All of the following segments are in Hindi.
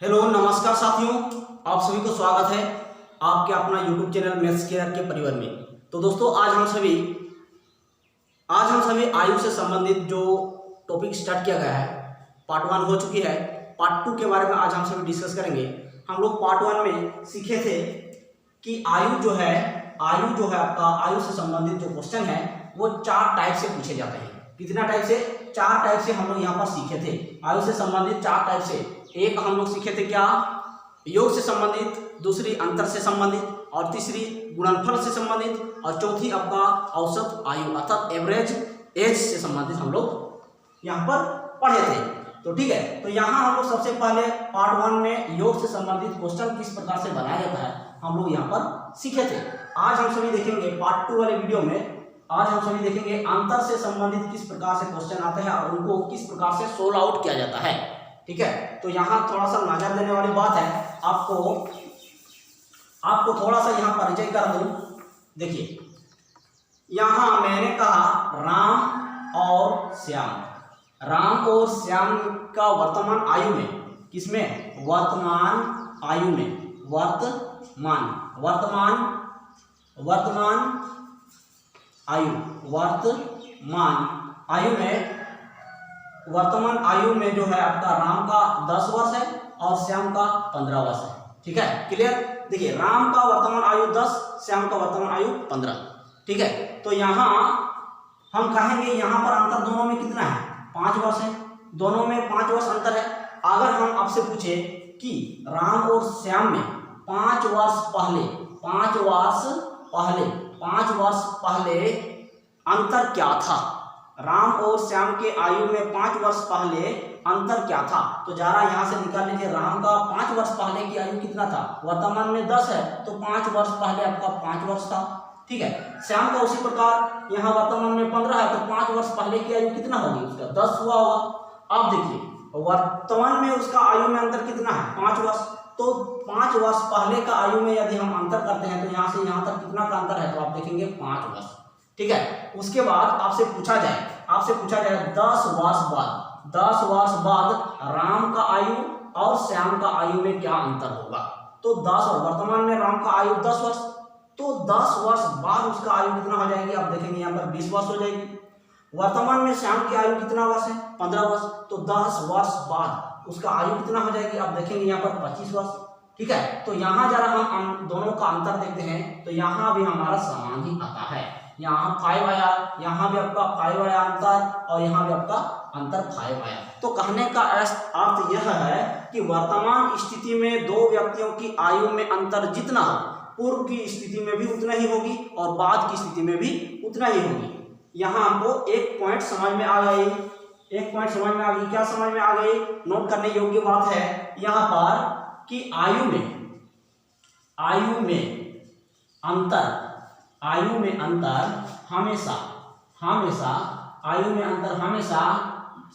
हेलो नमस्कार साथियों, आप सभी को स्वागत है आपके अपना यूट्यूब चैनल मैथ्स केयर के परिवार में। तो दोस्तों आज हम सभी आयु से संबंधित जो टॉपिक स्टार्ट किया गया है पार्ट 1 हो चुकी है। पार्ट 2 के बारे में आज हम सभी डिस्कस करेंगे। हम लोग पार्ट 1 में सीखे थे कि आयु जो है आपका आयु से संबंधित जो क्वेश्चन है वो 4 टाइप से पूछे जाते हैं। कितना टाइप से? 4 टाइप से हम लोग यहाँ पर सीखे थे। आयु से संबंधित 4 टाइप से। एक हम लोग सीखे थे क्या? योग से संबंधित, दूसरी अंतर से संबंधित, और तीसरी गुणनफल से संबंधित, और चौथी आपका औसत आयु अर्थात एवरेज एज से संबंधित हम लोग यहाँ पर पढ़े थे। तो ठीक है, तो यहाँ हम लोग सबसे पहले पार्ट 1 में योग से संबंधित क्वेश्चन किस प्रकार से बनाया जाता है हम लोग यहाँ पर सीखे थे। आज हम सभी देखेंगे पार्ट 2 वाले वीडियो में, आज हम सभी देखेंगे अंतर से संबंधित किस प्रकार से क्वेश्चन आते हैं और उनको किस प्रकार से सोल्व आउट किया जाता है। ठीक है, तो यहाँ थोड़ा सा नजर देने वाली बात है, आपको थोड़ा सा यहाँ परिचय कर दूं। देखिए यहाँ मैंने कहा राम और श्याम का वर्तमान आयु में, किसमें? वर्तमान आयु में, वर्तमान आयु में जो है आपका राम का 10 वर्ष है और श्याम का 15 वर्ष है। ठीक है, क्लियर? देखिए राम का वर्तमान आयु 10, श्याम का वर्तमान आयु 15। ठीक है, तो यहाँ हम कहेंगे यहाँ पर अंतर दोनों में कितना है? 5 वर्ष है। दोनों में 5 वर्ष अंतर है। अगर हम आपसे पूछे कि राम और श्याम में 5 वर्ष पहले अंतर क्या था? राम और श्याम के आयु में 5 वर्ष पहले अंतर क्या था? तो जरा यहाँ से निकाल लीजिए। राम का 5 वर्ष पहले की आयु कितना था? वर्तमान में 10 है, तो 5 वर्ष पहले आपका 5 वर्ष था। ठीक है, श्याम का उसी प्रकार यहाँ वर्तमान में 15 है, तो 5 वर्ष पहले की आयु कितना होगी? उसका 10 हुआ होगा। अब देखिए वर्तमान में उसका आयु में अंतर कितना है? 5 वर्ष। तो 5 वर्ष पहले का आयु में यदि हम अंतर करते हैं तो यहाँ से यहाँ तक कितना का अंतर है? तो आप देखेंगे 5 वर्ष। ठीक है, उसके बाद आपसे पूछा जाए 10 वर्ष बाद राम का आयु और श्याम का आयु में क्या अंतर होगा? तो 10 और वर्तमान में राम का आयु 10 वर्ष, तो 10 वर्ष बाद उसका आयु कितना हो जाएगी? आप देखेंगे यहाँ पर 20 वर्ष हो जाएगी। वर्तमान में श्याम की आयु कितना वर्ष है? 15 वर्ष, तो 10 वर्ष बाद उसका आयु कितना हो जाएगी? आप देखेंगे यहाँ पर 25 वर्ष। ठीक है, तो यहाँ जरा हम दोनों का अंतर देखते हैं तो यहाँ भी हमारा समान ही आता है। यहाँ 5 आया, यहाँ भी आपका 5 आया अंतर, और यहाँ भी आपका अंतर 5 आया। तो कहने का अर्थ यह है कि वर्तमान स्थिति में दो व्यक्तियों की आयु में अंतर जितना हो, पूर्व की स्थिति में भी उतना ही होगी और बाद की स्थिति में भी उतना ही होगी। यहाँ हमको एक पॉइंट समझ में आ गई। क्या समझ में आ गई? नोट करने योग्य बात है यहाँ पर कि आयु में अंतर हमेशा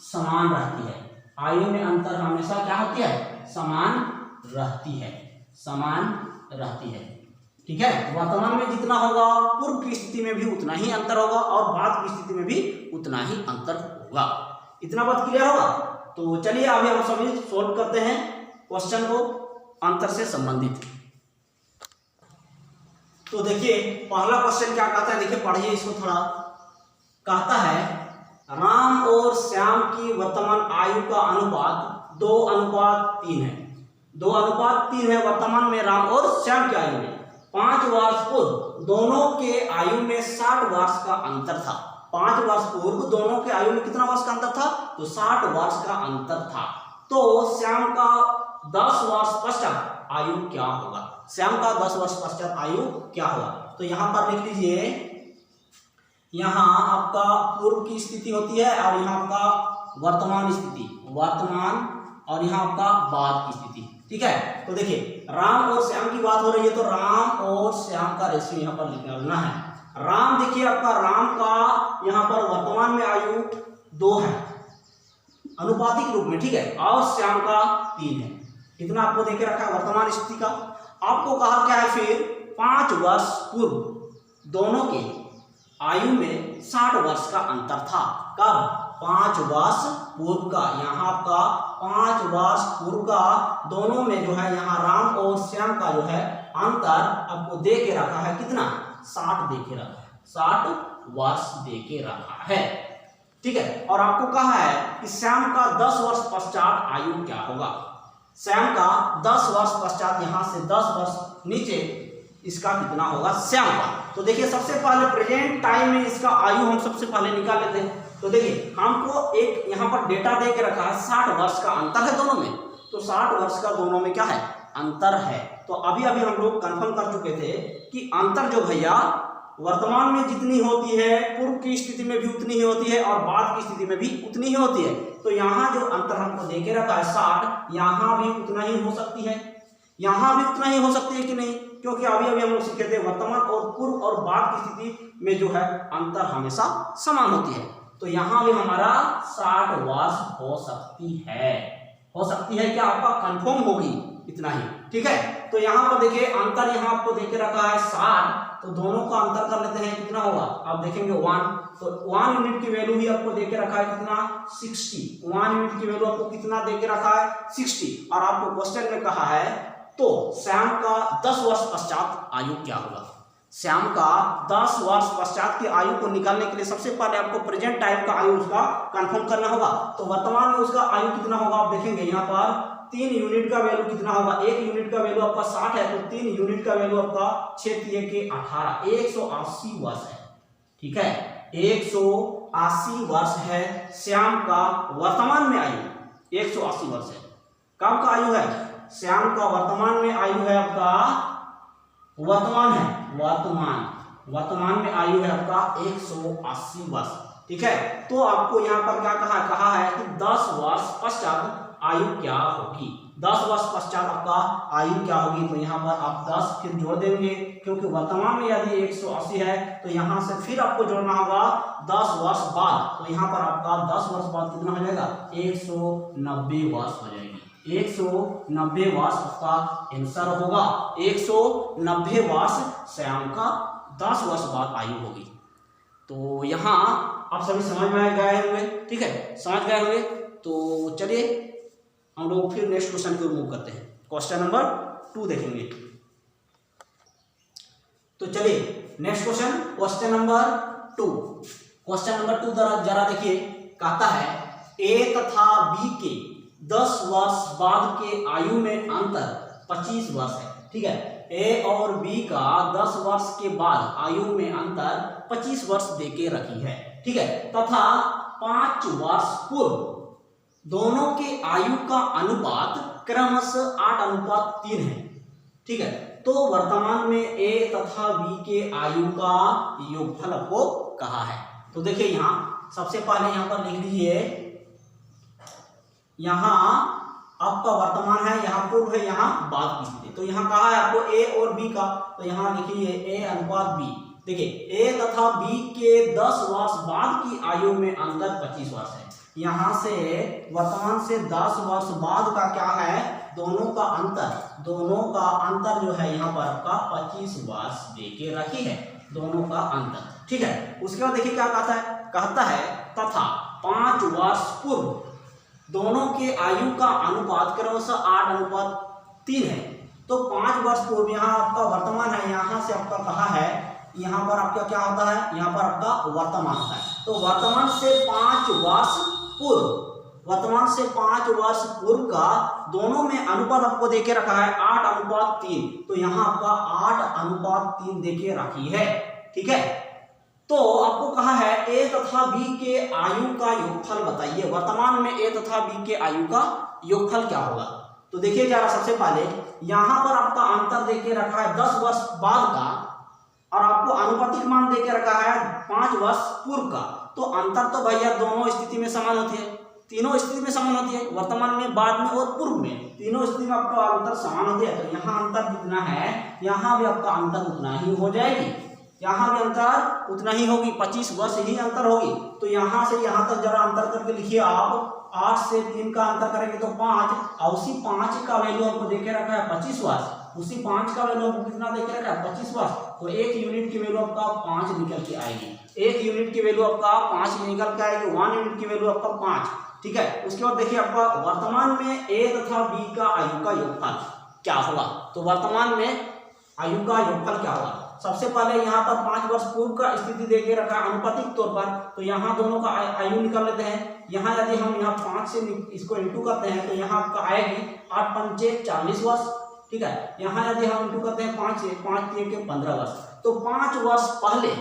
समान रहती है। आयु में अंतर हमेशा क्या होती है? समान रहती है। ठीक है, वर्तमान में जितना होगा पूर्व की स्थिति में भी उतना ही अंतर होगा और बाद की स्थिति में भी उतना ही अंतर होगा। इतना बात क्लियर होगा? तो चलिए अभी हम सभी सोल्व करते हैं क्वेश्चन को अंतर से संबंधित। तो देखिए पहला क्वेश्चन क्या कहता है, देखिए पढ़िए इसको थोड़ा। कहता है राम और श्याम की वर्तमान आयु का अनुपात 2:3 है। 2:3 है वर्तमान में राम और श्याम की आयु में। 5 वर्ष पूर्व दोनों के आयु में 60 वर्ष का अंतर था। 5 वर्ष पूर्व दोनों के आयु में कितना वर्ष का अंतर था? तो 60 वर्ष का अंतर था। तो श्याम का 10 वर्ष पश्चात आयु क्या होगा? श्याम का 10 वर्ष पश्चात आयु क्या होगा? तो यहाँ पर लिख लीजिए, यहाँ आपका पूर्व की स्थिति होती है और यहाँ आपका वर्तमान स्थिति, और यहाँ आपका बाद की स्थिति। ठीक है, तो देखिए राम और श्याम की बात हो रही है तो राम और श्याम का रेशियो यहाँ पर निकालना है। राम देखिए आपका राम का यहाँ पर वर्तमान में आयु 2 है अनुपातिक रूप में। ठीक है, और श्याम का 3 है। कितना आपको देके रखा है वर्तमान स्थिति का। आपको कहा क्या है फिर? 5 वर्ष पूर्व दोनों के आयु में 60 वर्ष का अंतर था। कब? 5 वर्ष पूर्व का, यहाँ आपका 5 वर्ष पूर्व का दोनों में जो है यहाँ राम और श्याम का जो है अंतर आपको दे के रखा है कितना, 60 दे के रखा है, 60 वर्ष दे के रखा है। ठीक है, और आपको कहा है कि श्याम का 10 वर्ष पश्चात आयु क्या होगा। श्याम का 10 वर्ष पश्चात, यहाँ से 10 वर्ष नीचे इसका कितना होगा श्याम का। तो देखिए सबसे पहले प्रेजेंट टाइम में इसका आयु हम सबसे पहले निकाल लेते हैं। तो देखिए हमको एक यहाँ पर डेटा दे के रखा है, 60 वर्ष का अंतर है दोनों में, तो 60 वर्ष का दोनों में क्या है, अंतर है। तो अभी अभी हम लोग कंफर्म कर चुके थे कि अंतर जो भैया वर्तमान में जितनी होती है पूर्व की स्थिति में भी उतनी ही होती है और बाद की स्थिति में भी उतनी ही होती है। तो यहाँ जो अंतर हमको दे के रखा है 60, यहाँ भी उतना ही हो सकती है, यहाँ भी उतना ही हो सकती है कि नहीं, क्योंकि अभी अभी हम लोग सीखे थे वर्तमान और पूर्व और बाद की स्थिति में जो है अंतर हमेशा समान होती है। तो यहाँ भी हमारा 60 वर्ष हो सकती है, क्या आपका कंफर्म होगी इतना ही। ठीक है, तो यहाँ पर देखिए अंतर यहाँ आपको देके रखा है 60, तो दोनों का अंतर कर लेते हैं, कितना होगा आप देखेंगे 1, तो 1 यूनिट की वैल्यू ही आपको देके रखा है कितना 60, 1 यूनिट की वैल्यू आपको कितना देके रखा है 60। और आपको क्वेश्चन में कहा है तो श्याम का 10 वर्ष पश्चात आयु क्या होगा। श्याम का 10 वर्ष पश्चात की आयु को निकालने के लिए सबसे पहले आपको प्रेजेंट टाइम का आयु उसका कंफर्म करना होगा। तो वर्तमान में उसका आयु कितना होगा आप देखेंगे, यहाँ पर 3 यूनिट का वैल्यू कितना होगा, 1 यूनिट का वैल्यू आपका 60 है, तो 3 यूनिट का वैल्यू आपका 6 के 18, 180 वर्ष है। ठीक है, 180 वर्ष है श्याम का वर्तमान में आयु, 180 वर्ष है। कब का आयु है श्याम का वर्तमान में आयु है आपका, वर्तमान में आयु है आपका 180 वर्ष। ठीक है, तो आपको यहाँ पर क्या कहा है कि 10 वर्ष पश्चात आयु क्या होगी, 10 वर्ष पश्चात आपका आयु क्या होगी। तो यहाँ पर आप 10 फिर जोड़ देंगे, क्योंकि वर्तमान में यदि 180 है तो यहाँ से फिर आपको जोड़ना होगा 10 वर्ष बाद। तो यहाँ पर आपका 10 वर्ष बाद कितना हो जाएगा, 190 वर्ष हो जाएगी, 190 वर्ष आपका आंसर होगा। 190 वर्ष श्याम का 10 वर्ष बाद आयु होगी। तो यहाँ आप सभी समझ में गए होंगे। ठीक है, समझ गए होंगे। तो चलिए हम लोग फिर नेक्स्ट क्वेश्चन को मूव करते हैं, क्वेश्चन नंबर 2 देखेंगे। तो चलिए next question number 2। Question number 2 जरा देखिए, कहता है ए तथा बी के 10 वर्ष बाद के आयु में अंतर 25 वर्ष है। ठीक है, ए और बी का 10 वर्ष के बाद आयु में अंतर 25 वर्ष देके रखी है। ठीक है, तथा 5 वर्ष पूर्व दोनों के आयु का अनुपात क्रमशः 8:3 है। ठीक है, तो वर्तमान में ए तथा बी के आयु का योगफल आपको कहा है। तो देखिए यहाँ सबसे पहले यहाँ पर लिख लीजिए, यहाँ आपका वर्तमान है, यहाँ पूर्व है, यहाँ बाद की स्थिति। तो यहाँ कहा है आपको ए और बी का, तो यहाँ लिखिए ए अनुपात बी। देखिए ए तथा बी के 10 वर्ष बाद की आयु में अंतर 25 वर्ष है। यहाँ से वर्तमान से 10 वर्ष बाद का क्या है, दोनों का अंतर जो है यहाँ पर आपका 25 वर्ष देके रखी है, दोनों का अंतर। ठीक है, उसके बाद देखिए क्या कहता है तथा 5 वर्ष पूर्व दोनों के आयु का अनुपात क्रमशः 8:3 है। तो 5 वर्ष पूर्व यहाँ आपका वर्तमान है, यहाँ से आपका कहा है, यहाँ पर आपका क्या होता है, यहाँ पर आपका वर्तमान होता है। तो वर्तमान से 5 वर्ष पूर्व का दोनों में अनुपात आपको देके रखा है 8:3। तो यहाँ आपका 8:3 देके रखी है। ठीक है, तो आपको कहा है ए तथा बी के आयु का योगफल बताइए। वर्तमान में ए तथा बी के आयु का योगफल क्या होगा। तो देखिए जरा सबसे पहले यहाँ पर आपका अंतर देके रखा है 10 वर्ष बाद का, और आपको अनुपातिक मान देके रखा है 5 वर्ष पूर्व का। तो अंतर तो भैया दोनों स्थिति में समान होती है, तीनों स्थिति में समान होती है, वर्तमान में, बाद में और पूर्व में, तीनों स्थिति में आपका अंतर समान होती है। तो यहाँ अंतर जितना है यहाँ भी आपका अंतर उतना ही हो जाएगी, यहाँ भी अंतर उतना ही होगी, 25 वर्ष ही अंतर होगी। तो यहाँ से यहाँ तक जरा अंतर करके लिखिए आप, 8 से 3 का अंतर करेंगे तो 5, और उसी 5 का वैल्यू आपको देके रखा है 25 वर्ष, उसी 5 का वैल्यू आपको कितना देके रखा है 25 वर्ष। तो 1 यूनिट की वैल्यू आपका 5 निकल के आएगी। 1 यूनिट की वैल्यू आपका 5 निकल के आएगी, 1 यूनिट की वैल्यू आपका 5, ठीक है। उसके बाद देखिए आपका वर्तमान में ए तथा बी का आयु का योगफल क्या होगा। तो वर्तमान में आयु का योगफल क्या होगा। सबसे पहले यहाँ पर 5 वर्ष पूर्व का स्थिति दे के रखा है अनुपातिक तौर पर, तो यहाँ दोनों का आयु निकाल लेते हैं। यहाँ यदि हम यहाँ 5 से इसको इंटू करते हैं तो यहाँ आपका आएगी 8 पंचे 40 वर्ष, ठीक है। यहाँ यदि हम इंटू करते हैं 5 से, 5 3 के 15 वर्ष, तो 5 वर्ष पहले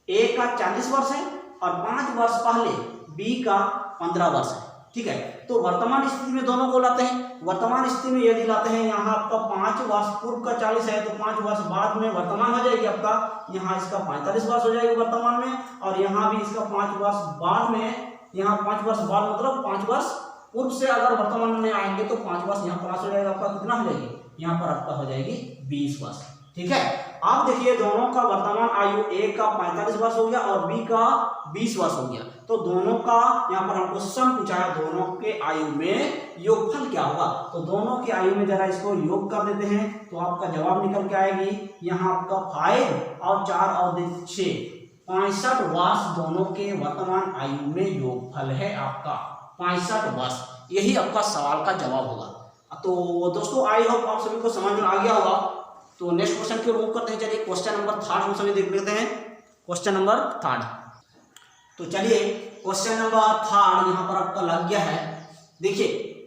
ए का 40 वर्ष है और 5 वर्ष पहले बी का 15 वर्ष है, ठीक है। तो वर्तमान स्थिति में दोनों को लाते हैं। वर्तमान स्थिति में यदि लाते हैं, यहाँ आपका 5 वर्ष पूर्व का 40 है, तो 5 वर्ष बाद में वर्तमान हो जाएगी आपका, यहाँ इसका 45 वर्ष हो जाएगी वर्तमान में, और यहाँ भी इसका 5 वर्ष बाद में, यहाँ 5 वर्ष बाद मतलब 5 वर्ष पूर्व से अगर वर्तमान में आएंगे तो 5 वर्ष यहाँ प्लस हो जाएगा आपका, कितना हो जाएगी, यहाँ पर आपका हो जाएगी 20 वर्ष, ठीक है। अब देखिए दोनों का वर्तमान आयु ए का 45 वर्ष हो गया और बी का 20 वर्ष हो गया, तो दोनों का यहाँ पर हमको सम पूछा है, दोनों के आयु में योगफल क्या होगा। तो दोनों की आयु में जरा इसको योग कर देते हैं तो आपका जवाब निकल के आएगी, यहाँ आपका 5 और 4 और 6 65 वर्ष दोनों के वर्तमान आयु में योगफल है आपका 65 वर्ष। यही आपका सवाल का जवाब होगा। तो दोस्तों आई होप आप सभी को समझ में आ गया होगा। तो नेक्स्ट क्वेश्चन की ओर मूव करते हैं। चलिए क्वेश्चन नंबर 3 हम सभी देख लेते हैं। क्वेश्चन नंबर 3, तो चलिए क्वेश्चन नंबर 3 यहाँ पर आपका लग गया है। देखिए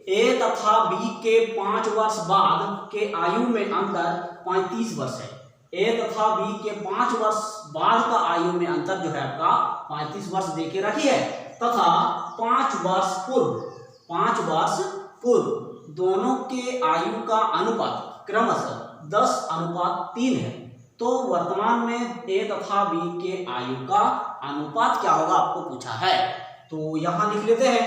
ए तथा बी के 5 वर्ष बाद के आयु में अंतर 35 वर्ष है। ए तथा बी के 5 वर्ष बाद का आयु में अंतर जो है आपका 35 वर्ष दे के रखी है, तथा 5 वर्ष पूर्व दोनों के आयु का अनुपात क्रमशः 10:3 है। तो वर्तमान में ए तथा बी के आयु का अनुपात क्या होगा आपको पूछा है। तो यहाँ लिख लेते हैं।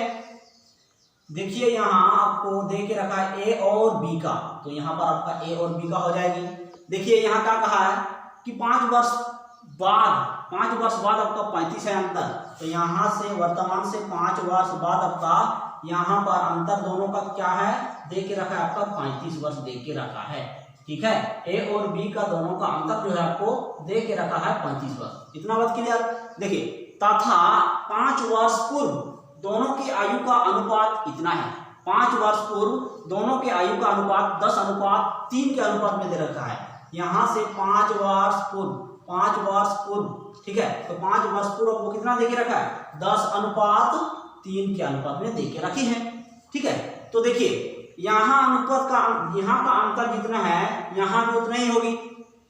देखिए यहाँ आपको दे के रखा है ए और बी का, तो यहाँ पर आपका ए और बी का हो जाएगी। देखिए यहाँ क्या कहा है कि 5 वर्ष बाद आपका 35 है अंतर, तो यहाँ से वर्तमान से 5 वर्ष बाद आपका यहाँ पर अंतर दोनों का क्या है दे के रखा है आपका 35 वर्ष दे के रखा है, ठीक है। ए और बी का दोनों का अंतर जो है आपको दे के रखा है 35 वर्ष। इतना बात क्लियर। देखिए तथा 5 वर्ष पूर्व दोनों की आयु का अनुपात इतना है। 5 वर्ष पूर्व दोनों के आयु का अनुपात 10:3 के अनुपात में दे रखा है। यहाँ से 5 वर्ष पूर्व, ठीक है। तो 5 वर्ष पूर्व आपको कितना दे के रखा है 10:3 के अनुपात में दे के रखी है, ठीक है। तो देखिए यहाँ का अंतर जितना है यहाँ भी उतना ही होगी,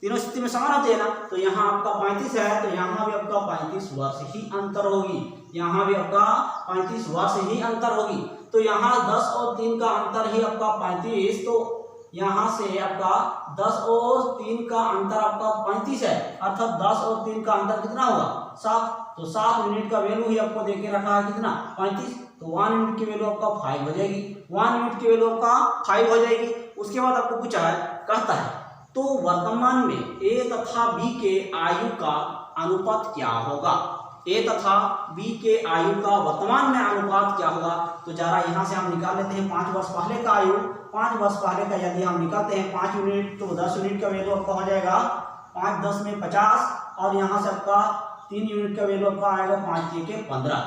तीनों स्थिति में समान होते हैं ना। तो यहाँ आपका 35 है, तो यहाँ भी आपका 35 वर्ष ही अंतर होगी, यहाँ भी आपका 35 वर्ष ही अंतर होगी। तो यहाँ 10 और 3 का अंतर ही आपका 35, तो यहाँ से आपका 10 और 3 का अंतर आपका 35 है, अर्थात 10 और 3 का अंतर कितना होगा 7। तो 7 यूनिट का वैल्यू ही आपको दे के रखा है कितना 35, तो 1 यूनिट की वैल्यू आपका 5 हो जाएगी। 1 यूनिट की वैल्यू आपका 5 हो जाएगी। उसके बाद आपको पूछा है, कहता है तो वर्तमान में ए तथा बी के आयु का अनुपात क्या होगा। ए तथा बी के आयु का वर्तमान में अनुपात क्या होगा। तो जरा यहाँ से हम निकाल लेते हैं 5 वर्ष पहले का आयु। 5 वर्ष पहले का यदि हम निकालते हैं 5 यूनिट, तो 10 यूनिट का वैल्यू आपका हो जाएगा 5 10 में 50, और यहाँ से आपका 3 यूनिट का वैल्यू आपका आएगा 5 3 के 15।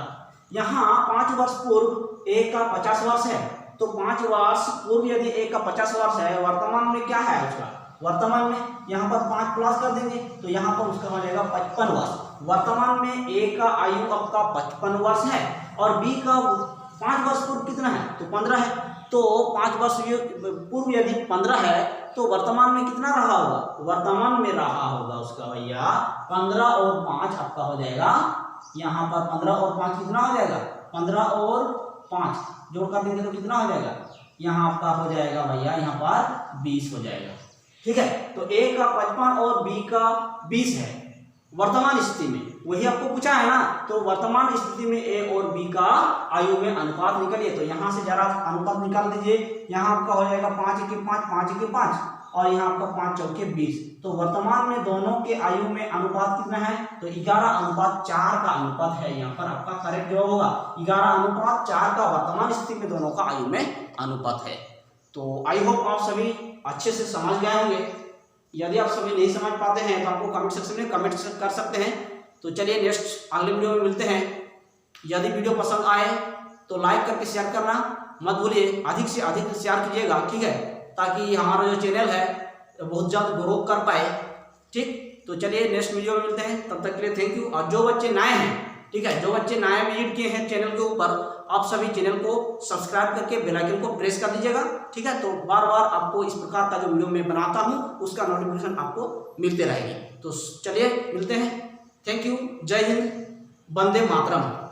यहाँ 5 वर्ष पूर्व ए का 50 वर्ष है, तो 5 वर्ष पूर्व यदि ए का 50 वर्ष है, वर्तमान में क्या है उसका, वर्तमान में यहाँ पर 5 प्लस कर देंगे तो यहाँ पर उसका हो जाएगा 55 वर्ष। वर्तमान में ए का आयु आपका 55 वर्ष है और बी का 5 वर्ष पूर्व कितना है तो 15 है। तो 5 वर्ष पूर्व यदि 15 है तो वर्तमान में कितना रहा होगा, वर्तमान में रहा होगा उसका भैया 15 और 5 आपका हो जाएगा, यहाँ पर 15 और 5 कितना हो जाएगा 15 और 5 जोड़ कर देंगे तो कितना हो जाएगा, यहाँ आपका हो जाएगा भैया यहाँ पर 20 हो जाएगा, ठीक है। तो ए का 55 और बी का 20 है वर्तमान स्थिति में, वही आपको पूछा है ना। तो वर्तमान स्थिति में ए और बी का आयु में अनुपात निकलिए। तो यहाँ से जरा अनुपात निकाल दीजिए। यहाँ आपका हो जाएगा 5 के 5 5 के 5 और यहाँ आपका 5 चौके 20। तो वर्तमान में दोनों के आयु में अनुपात कितना है तो 11:4 का अनुपात है। यहाँ पर आपका करेक्ट जवाब होगा 11:4 का वर्तमान स्थिति में दोनों का आयु में अनुपात है। तो आई होप आप सभी अच्छे से समझ गए होंगे। यदि आप सभी नहीं समझ पाते हैं तो आपको कमेंट सेक्शन में कमेंट कर सकते हैं। तो चलिए नेक्स्ट अगले वीडियो में मिलते हैं। यदि वीडियो पसंद आए तो लाइक करके शेयर करना मत भूलिए, अधिक से अधिक शेयर कीजिएगा, ठीक है, ताकि हमारा जो चैनल है बहुत जल्द ग्रो कर पाए। ठीक, तो चलिए नेक्स्ट वीडियो में मिलते हैं, तब तक के लिए थैंक यू। और जो बच्चे नए हैं, ठीक है, जो बच्चे नए विजिट किए हैं चैनल के ऊपर, आप सभी चैनल को सब्सक्राइब करके बेल आइकन को प्रेस कर दीजिएगा, ठीक है, तो बार बार आपको इस प्रकार का जो वीडियो मैं बनाता हूँ उसका नोटिफिकेशन आपको मिलते रहेगी। तो चलिए मिलते हैं, थैंक यू, जय हिंद, वंदे मातरम।